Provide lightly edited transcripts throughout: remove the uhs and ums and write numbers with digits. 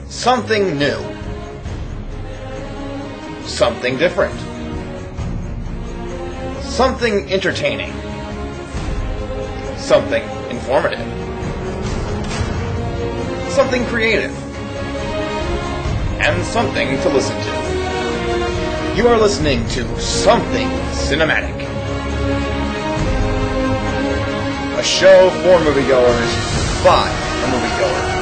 Something new. Something different. Something entertaining. Something informative. Something creative. And something to listen to. You are listening to Something Cinematic. A show for moviegoers by a moviegoer.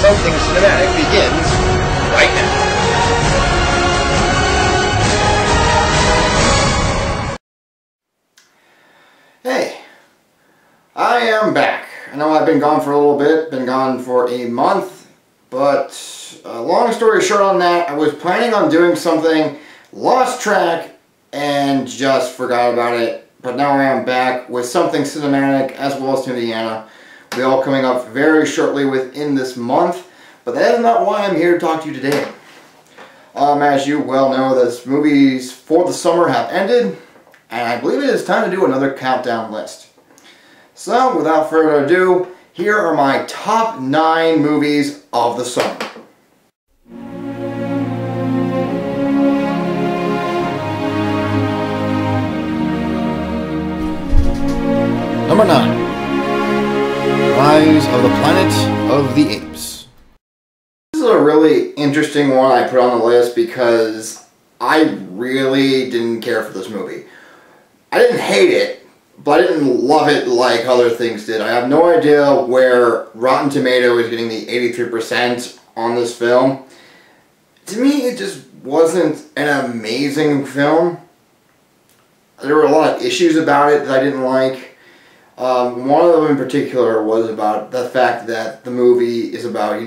Something Cinematic begins right now. Hey, I am back. I know I've been gone for a little bit, been gone for a month, but long story short on that, I was planning on doing something, lost track, and just forgot about it. But now I am back with Something Cinematic as well as Indiana. We'll be all coming up very shortly within this month, but that is not why I'm here to talk to you today. As you well know, the movies for the summer have ended, and I believe it is time to do another countdown list. So, without further ado, here are my top 9 movies of the summer. Number 9. Rise of the Planet of the Apes. This is a really interesting one I put on the list because I really didn't care for this movie. I didn't hate it, but I didn't love it like other things did. I have no idea where Rotten Tomatoes is getting the 83% on this film. To me, it just wasn't an amazing film. There were a lot of issues about it that I didn't like. One of them in particular was about the fact that the movie is about,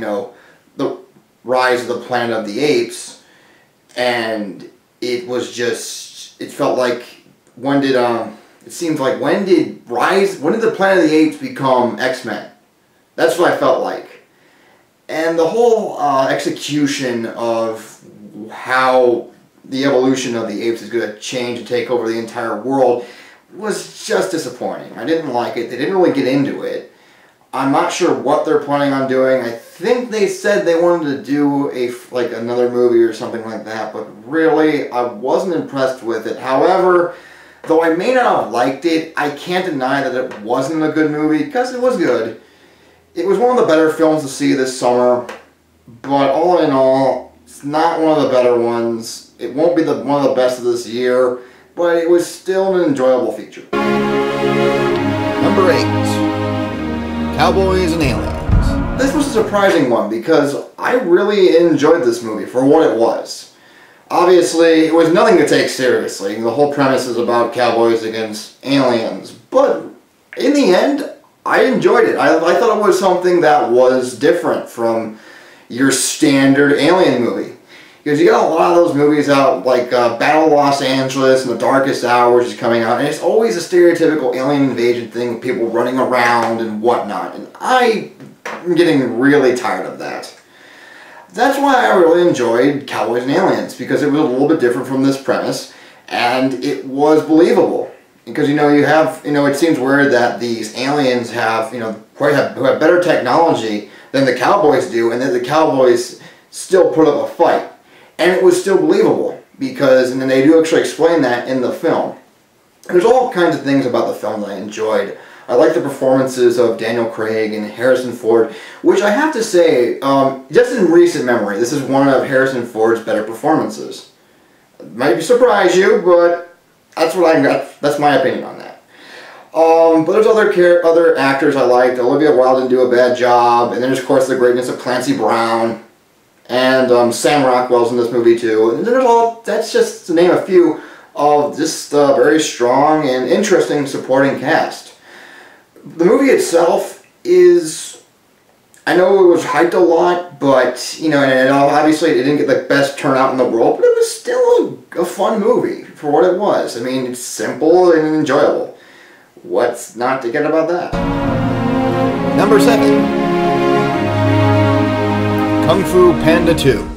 the rise of the Planet of the Apes, and it was just, it felt like, when did the Planet of the Apes become X-Men? That's what I felt like. And the whole execution of how the evolution of the apes is going to change and take over the entire world was just disappointing. I didn't like it. They didn't really get into it. I'm not sure what they're planning on doing. I think they said they wanted to do another movie or something like that, but really I wasn't impressed with it. However, though I may not have liked it, I can't deny that it wasn't a good movie, because it was good. It was one of the better films to see this summer, but all in all, it's not one of the better ones. It won't be one of the best of this year, but it was still an enjoyable feature. Number 8. Cowboys and Aliens. This was a surprising one because I really enjoyed this movie for what it was. Obviously, it was nothing to take seriously. The whole premise is about cowboys against aliens. But in the end, I enjoyed it. I thought it was something that was different from your standard alien movie. Because you got a lot of those movies out, like Battle of Los Angeles and The Darkest Hour, which is coming out, and it's always a stereotypical alien invasion thing with people running around and whatnot. And I'm getting really tired of that. That's why I really enjoyed Cowboys and Aliens, because it was a little bit different from this premise, and it was believable. Because, it seems weird that these aliens have, who have better technology than the cowboys do, and that the cowboys still put up a fight. And it was still believable, and then they do actually explain that in the film. There's all kinds of things about the film that I enjoyed. I like the performances of Daniel Craig and Harrison Ford, which I have to say, just in recent memory, this is one of Harrison Ford's better performances. It might surprise you, but that's what I got. That's my opinion on that. But there's other actors I liked. Olivia Wilde didn't do a bad job, and then there's of course the greatness of Clancy Brown. And Sam Rockwell's in this movie too. And that's just to name a few of just a very strong and interesting supporting cast. The movie itself is, I know it was hyped a lot, but, and obviously it didn't get the best turnout in the world, but it was still a fun movie for what it was. I mean, it's simple and enjoyable. What's not to get about that? Number 7. Kung Fu Panda 2.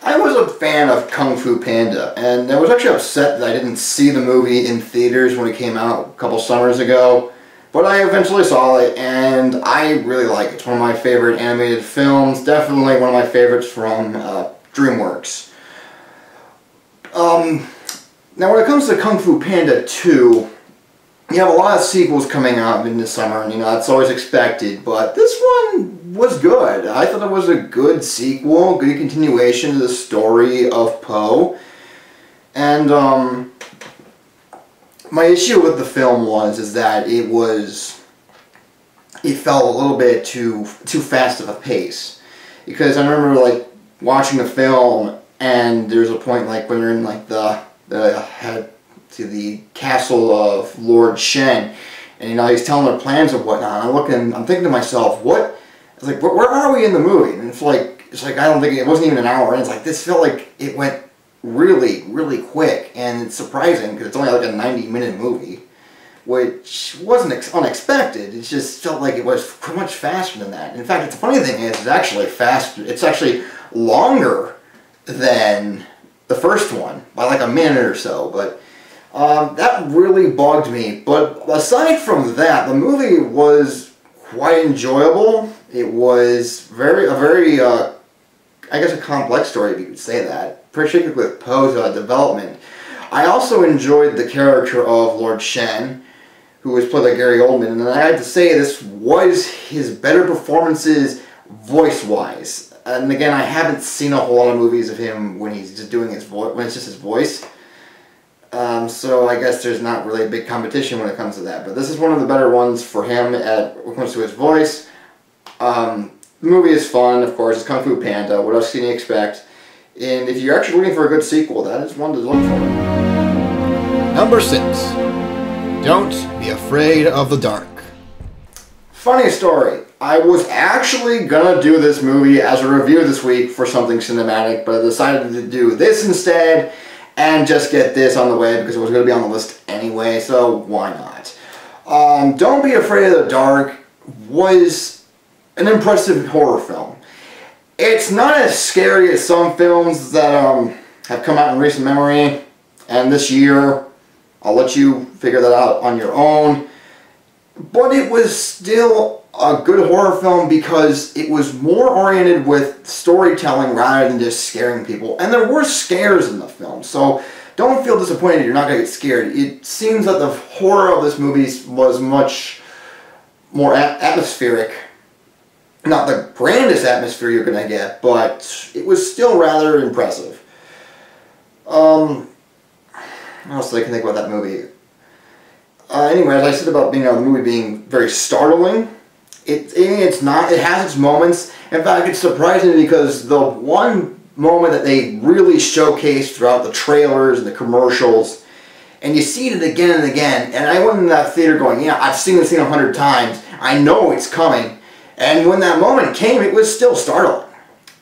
I was a fan of Kung Fu Panda, and I was actually upset that I didn't see the movie in theaters when it came out a couple summers ago. But I eventually saw it, and I really like it. It's one of my favorite animated films. Definitely one of my favorites from DreamWorks. Now when it comes to Kung Fu Panda 2, you have a lot of sequels coming out in the summer, and that's always expected, but this one was good. I thought it was a good sequel, good continuation to the story of Po. And my issue with the film is that it felt a little bit too fast of a pace. Because I remember like watching the film, and there's a point like when they're in like the castle of Lord Shen, and he's telling their plans and whatnot. I'm thinking to myself, what? It's like, where are we in the movie? And it's like I don't think it wasn't even an hour in. It's like this felt like it went really, really quick, and it's surprising because it's only like a 90-minute movie, which wasn't unexpected. It just felt like it was much faster than that. In fact, the funny thing is, it's actually faster. It's actually longer than the first one by like a minute or so, but that really bugged me. But aside from that, the movie was quite enjoyable. It was a very I guess a complex story, if you could say that, particularly with Poe's development. I also enjoyed the character of Lord Shen, who was played by Gary Oldman, and I have to say this was his better performances voice-wise. And again, I haven't seen a whole lot of movies of him when he's just doing his voice, when it's just his voice. So I guess there's not really a big competition when it comes to that. But this is one of the better ones for him when it comes to his voice. The movie is fun, of course. It's Kung Fu Panda. What else can you expect? And if you're actually looking for a good sequel, that is one to look for. Number 6. Don't be afraid of the dark. Funny story. I was actually gonna do this movie as a review this week for something cinematic, but I decided to do this instead and just get this on the way because it was going to be on the list anyway, so why not? Don't Be Afraid of the Dark was an impressive horror film. It's not as scary as some films that have come out in recent memory, and this year, I'll let you figure that out on your own, but it was still a good horror film because it was more oriented with storytelling rather than just scaring people. And there were scares in the film, so don't feel disappointed you're not going to get scared. It seems that the horror of this movie was much more atmospheric. Not the grandest atmosphere you're going to get, but it was still rather impressive. What else can I think about that movie? Anyway, as I said about the movie being very startling, it has its moments. In fact, it's surprising because the one moment that they really showcased throughout the trailers and the commercials, and you see it again and again, and I went in that theater going, yeah, I've seen this scene 100 times, I know it's coming, and when that moment came, it was still startling.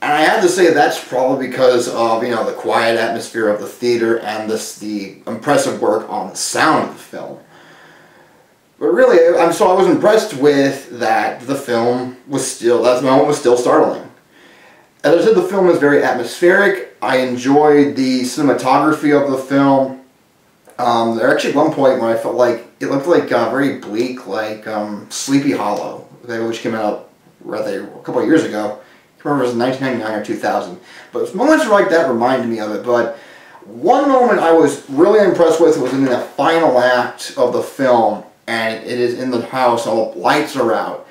And I have to say that's probably because of, the quiet atmosphere of the theater and the impressive work on the sound of the film. But really, I was impressed with that that moment was still startling. As I said, the film is very atmospheric. I enjoyed the cinematography of the film. There actually one point where I felt like it looked like very bleak, like Sleepy Hollow, which came out a couple of years ago. I can't remember if it was 1999 or 2000. But moments like that reminded me of it. But one moment I was really impressed with was in the final act of the film. And it is in the house, all the lights are out.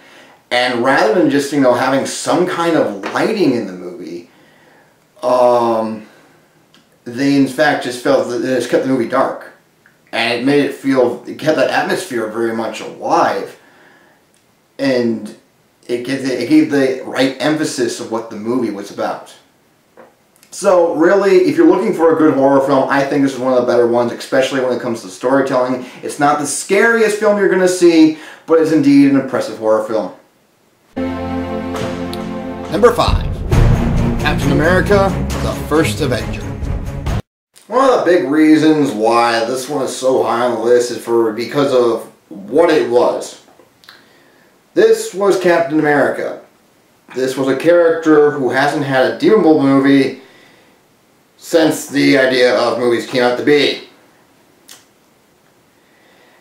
And rather than just, having some kind of lighting in the movie, they in fact just felt that it just kept the movie dark. And it made it kept that atmosphere very much alive. And it gave the right emphasis of what the movie was about. So really, if you're looking for a good horror film, I think this is one of the better ones, especially when it comes to storytelling. It's not the scariest film you're going to see, but it's indeed an impressive horror film. Number 5. Captain America, The First Avenger. One of the big reasons why this one is so high on the list is because of what it was. This was Captain America. This was a character who hasn't had a deemable movie since the idea of movies came out to be.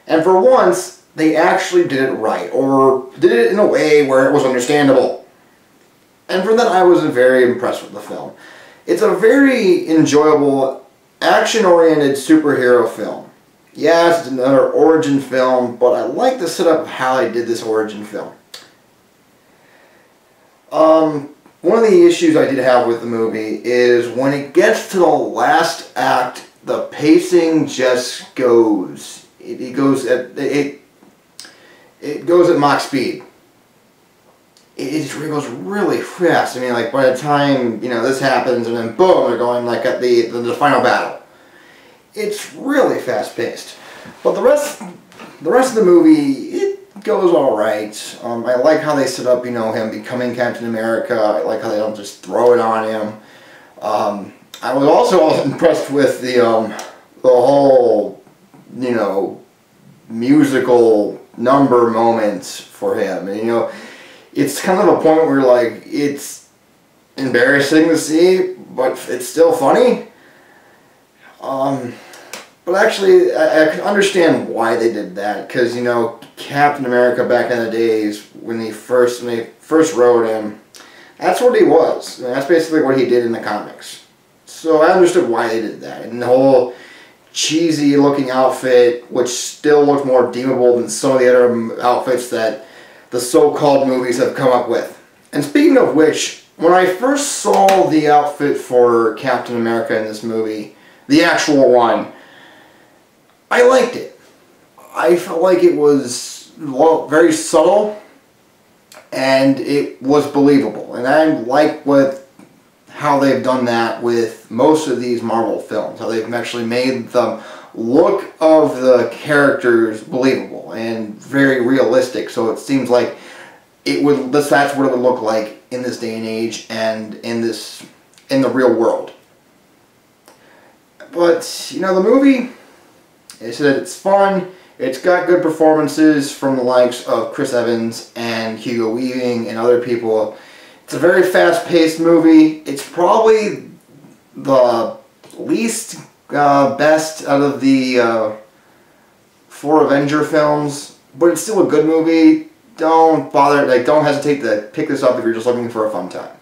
And for once, they actually did it right, or did it in a way where it was understandable. And for that, I was very impressed with the film. It's a very enjoyable, action-oriented superhero film. Yes, it's another origin film, but I like the setup of how they did this origin film. One of the issues I did have with the movie is when it gets to the last act, the pacing just goes. It goes at Mach speed. It goes really fast. I mean, like, by the time, you know, this happens and then boom, they're going like at the final battle. It's really fast paced. But the rest of the movie, it goes alright. I like how they set up, you know, him becoming Captain America. I like how they don't just throw it on him. I was also impressed with the whole, you know, musical number moments for him. And, you know, it's kind of a point where, like, it's embarrassing to see, but it's still funny. But actually, I can understand why they did that, because, you know, Captain America back in the days, when they first wrote him, that's what he was. I mean, that's basically what he did in the comics. So I understood why they did that. And the whole cheesy looking outfit, which still looked more deemable than some of the other outfits that the so-called movies have come up with. And speaking of which, when I first saw the outfit for Captain America in this movie, the actual one, I liked it. I felt like it was, well, very subtle, and it was believable. And I like how they've done that with most of these Marvel films, how they've actually made the look of the characters believable and very realistic, so it seems like that's what it would look like in this day and age and in the real world. But, you know, the movie, they said it's fun, it's got good performances from the likes of Chris Evans and Hugo Weaving and other people. It's a very fast-paced movie. It's probably the least best out of the 4 Avenger films, but it's still a good movie. Don't bother, don't hesitate to pick this up if you're just looking for a fun time.